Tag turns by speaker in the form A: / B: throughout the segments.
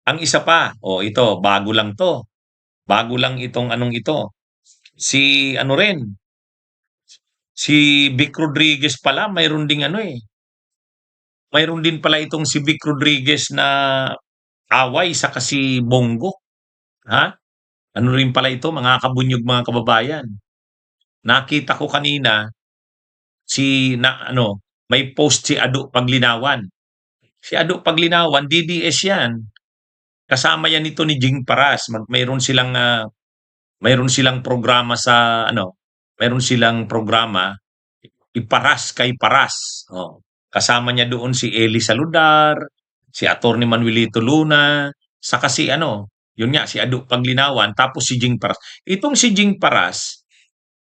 A: Ang isa pa, ito bago lang 'to, bago lang itong anong ito, si ano rin, si Vic Rodriguez pala mayroon ding ano, mayroon din pala itong si Vic Rodriguez na away saka si Bongo, ha? Ano rin pala ito mga kabunyog, mga kababayan. Nakita ko kanina may post si Ado Paglinawan. Si Ado Paglinawan, DDS 'yan. Kasama yan nito ni Jing Paras. Mayroon silang programa sa ano, mayroon silang programa Iparas kay Paras. Oh. Kasama niya doon si Eli Saludar, si Attorney Manuelito Luna, saka si ano, yun nga si Ado Paglinawan, tapos si Jing Paras. Itong si Jing Paras,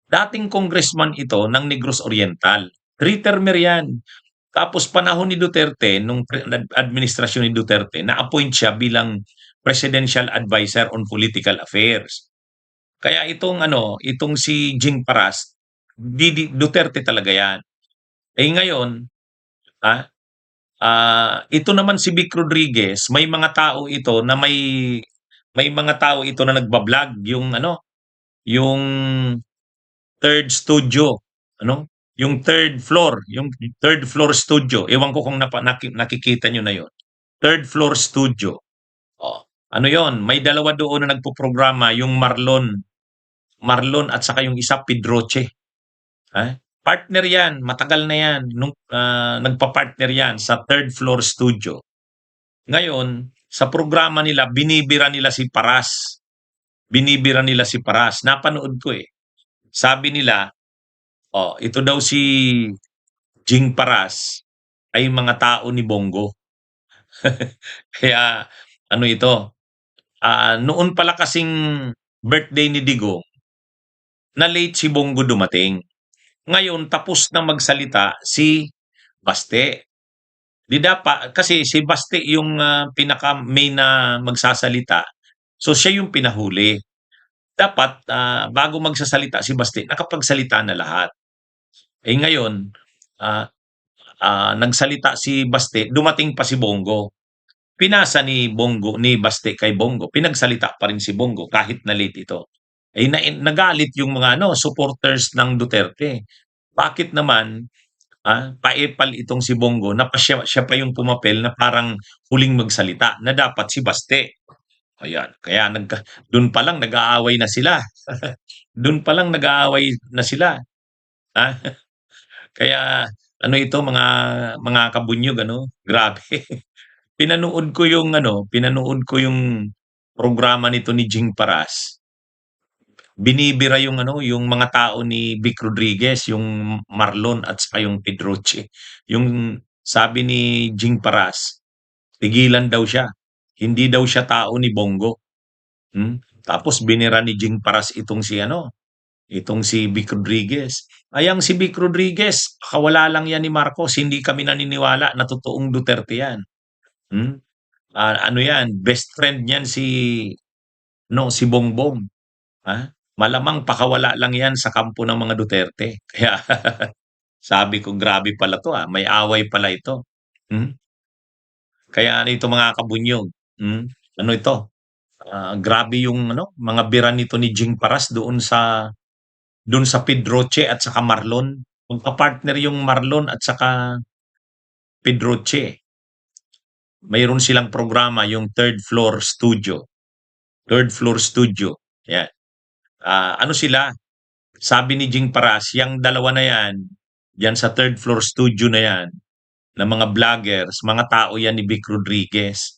A: dating congressman ito ng Negros Oriental. Three-termer yan. Tapos panahon ni Duterte, nung administrasyon ni Duterte, na-appoint siya bilang Presidential Advisor on Political Affairs. Kaya itong si Jing Paras, Duterte talaga yan. Ngayon, ah, ito naman si Vic Rodriguez, may mga tao ito na nagba-vlog yung third studio, yung third floor studio. Ewan ko kung nakikita nyo na yon. Third floor studio. Oh, ano yon? May dalawa doon na nagpo-programa, yung Marlon at saka yung isa Pedroche. Partner yan, matagal na yan. Nagpa-partner yan sa third floor studio. Ngayon, sa programa nila, binibira nila si Paras. Napanood ko eh. Sabi nila, ito daw si Jing Paras ay mga tao ni Bongo. Kaya ano ito, noon pala kasing birthday ni Digong, na late si Bongo dumating. Ngayon, tapos na magsalita si Baste. Di dapat, kasi si Baste yung pinaka-main na magsasalita. So siya yung pinahuli. Dapat, bago magsasalita si Baste, nakapagsalita na lahat. Ngayon, ah, nagsalita si Baste, dumating pa si Bongo. Pinasa ni Baste kay Bongo, pinagsalita pa rin si Bongo kahit na late ito. Nagalit yung mga supporters ng Duterte. Bakit naman paepal itong si Bongo na siya pa yung pumapel na parang huling magsalita na dapat si Baste. Ayan, kaya doon pa lang nag-aaway na sila. Doon pa lang nag-aaway na sila. Ah, kaya mga kabunyog grabe. Pinanood ko yung programa nito ni Jing Paras. Binibira yung mga tao ni Vic Rodriguez, yung Marlon at saka yung Pedroche. Yung sabi ni Jing Paras, tigilan daw siya. Hindi daw siya tao ni Bongo. Tapos binira ni Jing Paras itong si Vic Rodriguez. Ayang si Vic Rodriguez, kawala lang yan ni Marcos. Hindi kami naniniwala na totoong Duterte yan. Ano yan, best friend niyan si Bongbong. Malamang pakawala lang yan sa kampo ng mga Duterte. Kaya sabi ko, grabe pala to may away pala ito. Kaya ito mga kabunyog, ano ito, grabe yung mga bira nito ni Jing Paras doon sa Pedroche at saka Marlon. Magka-partner yung Marlon at saka Pedroche. Mayroon silang programa yung third floor studio. Third floor studio. Yan. Ano sila? Sabi ni Jing Paras, yung dalawa na yan sa third floor studio na yan, na mga vloggers, mga tao yan ni Vic Rodriguez.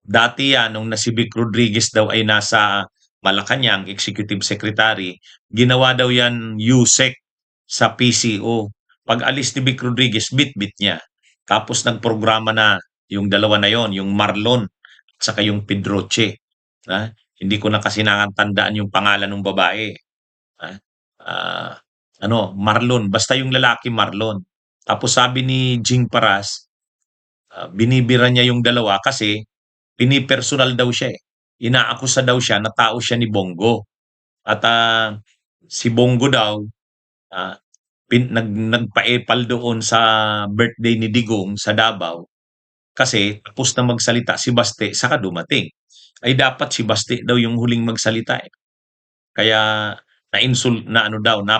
A: Dati yan, nung si Vic Rodriguez daw ay nasa Malacanang, Executive Secretary, ginawa daw yan USEC sa PCO. Pag alis ni Vic Rodriguez, bit-bit niya. Tapos nagprograma na yung dalawa na yon, yung Marlon at saka yung Pedroche. Hindi ko na kasi nakatandaan yung pangalan ng babae. Marlon, basta yung lalaki Marlon. Tapos sabi ni Jing Paras, binibira niya yung dalawa kasi pinipersonal daw siya eh. Inaakusa daw siya na tao siya ni Bongo. At si Bongo daw, nagpaepal doon sa birthday ni Digong sa Davao Kasi tapos na magsalita si Baste saka dumating. Ay dapat si Baste daw yung huling magsalita, eh. Kaya na ano daw, na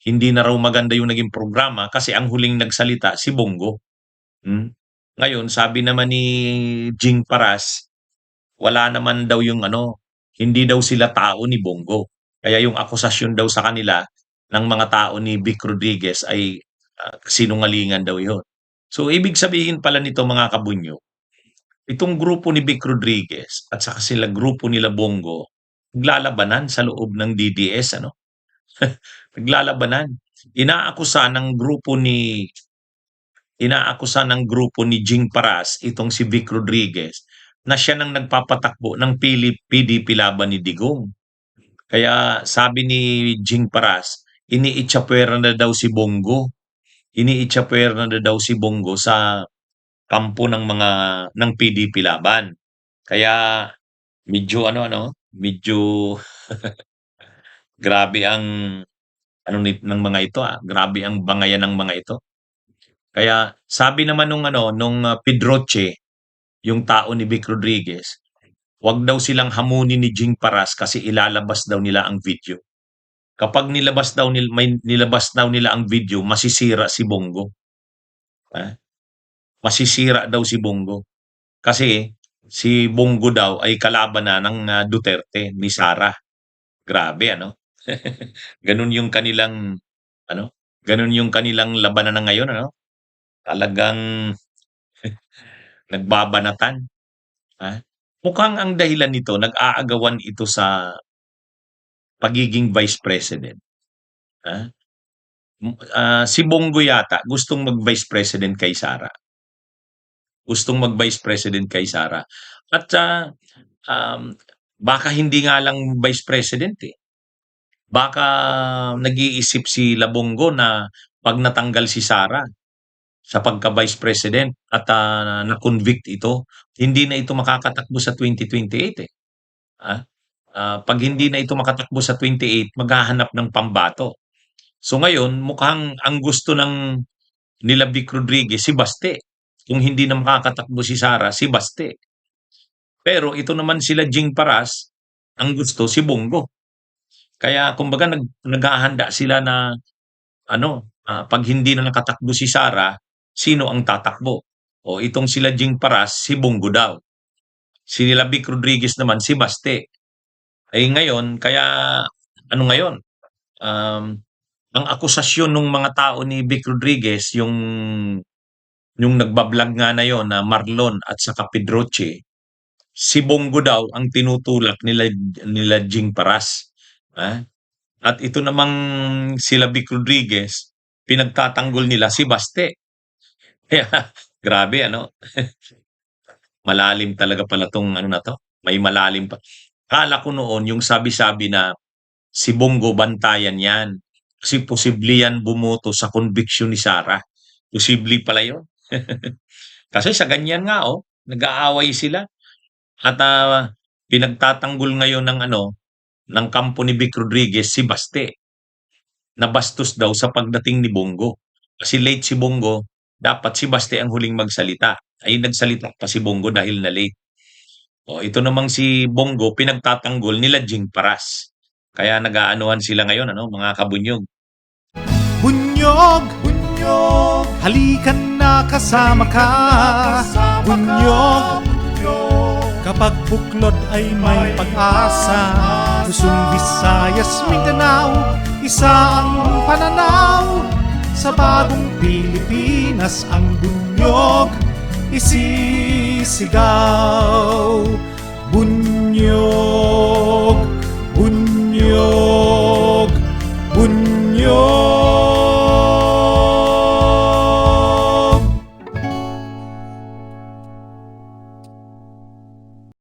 A: hindi na raw maganda yung naging programa kasi ang huling nagsalita si Bongo. Hmm. Ngayon sabi naman ni Jing Paras, wala naman daw yung ano, hindi daw sila tao ni Bongo. Kaya yung akusasyon daw sa kanila ng mga tao ni Vic Rodriguez ay sinungalingan daw yun. So ibig sabihin pala nito mga kabunyo, itong grupo ni Vic Rodriguez at saka sila grupo nila Bongo, naglalabanan sa loob ng DDS ano. Naglalabanan. Inaakusa ng grupo ni Inaakusa ng grupo ni Jing Paras itong si Vic Rodriguez na siya nang nagpapatakbo ng PDP laban ni Digong. Kaya sabi ni Jing Paras, iniitsapwera na daw si Bongo. Iniitsapwera na daw si Bongo sa kampo ng PDP laban. Kaya medyo medyo grabe ang ng mga ito, grabe ang bangayan ng mga ito. Kaya sabi naman nung Pedroche, yung tao ni Vic Rodriguez, wag daw silang hamunin ni Jing Paras kasi ilalabas daw nila ang video. Kapag nilabas daw nila ang video, masisira si Bongo. Masisira daw si Bongo. Kasi si Bongo daw ay kalaban na ng Duterte ni Sara. Grabe ano? Ganun yung kanilang ano? Ganun yung kanilang labanan na ngayon ano? Talagang nagbabanatan. Ha? Mukhang ang dahilan nito, nag-aagawan ito sa pagiging vice president. Ha? Si Bongo yata gustong mag-vice president kay Sara. Gustong mag-vice president kay Sara. At baka hindi nga lang vice president eh. Baka nag-iisip si Labongo na pag natanggal si Sara sa pagka-vice president at na-convict ito, hindi na ito makakatakbo sa 2028 eh. Pag hindi na ito makatakbo sa 28, maghahanap ng pambato. So ngayon, mukhang ang gusto nila Vic Rodriguez, si Baste. Kung hindi na makakatakbo si Sara, si Baste. Pero ito naman sila Jing Paras, ang gusto si Bongo. Kaya kumbaga naghahanda sila na pag hindi na nakatakbo si Sara, sino ang tatakbo? O itong sila Jing Paras, si Bongo daw. Si nila Vic Rodriguez naman, si Baste. Ay ngayon, kaya ano ngayon? Ang akusasyon ng mga tao ni Vic Rodriguez, yung nagbablog nga na yon na Marlon at saka Pedroche, si Bongo daw ang tinutulak nila Jing Paras. At ito namang sila Vic Rodriguez, pinagtatanggol nila si Baste. Kaya grabe ano. Malalim talaga pala tong na to. May malalim pa. Kala ko noon yung sabi-sabi na si Bongo bantayan yan. Kasi posible yan bumoto sa conviction ni Sara. Posible pala yun. Kasi sa ganyan nga nag-aaway sila. At pinagtatanggol ngayon ng kampo ni Vic Rodriguez si Baste. Nabastos daw sa pagdating ni Bongo. Kasi late si Bongo, dapat si Baste ang huling magsalita. Ay nagsalita pa si Bongo dahil na late. Ito namang si Bongo pinagtatanggol nila Jing Paras. Kaya nag-aanuhan sila ngayon mga kabunyog.
B: Bunyog, bunyog, halikan na kasama ka. Bunyog, kapag buklod ay may pag-asa. Luzon, Visayas, Mindanao, isa ang pananaw. Sa bagong Pilipinas ang bunyog isisigaw. Bunyog.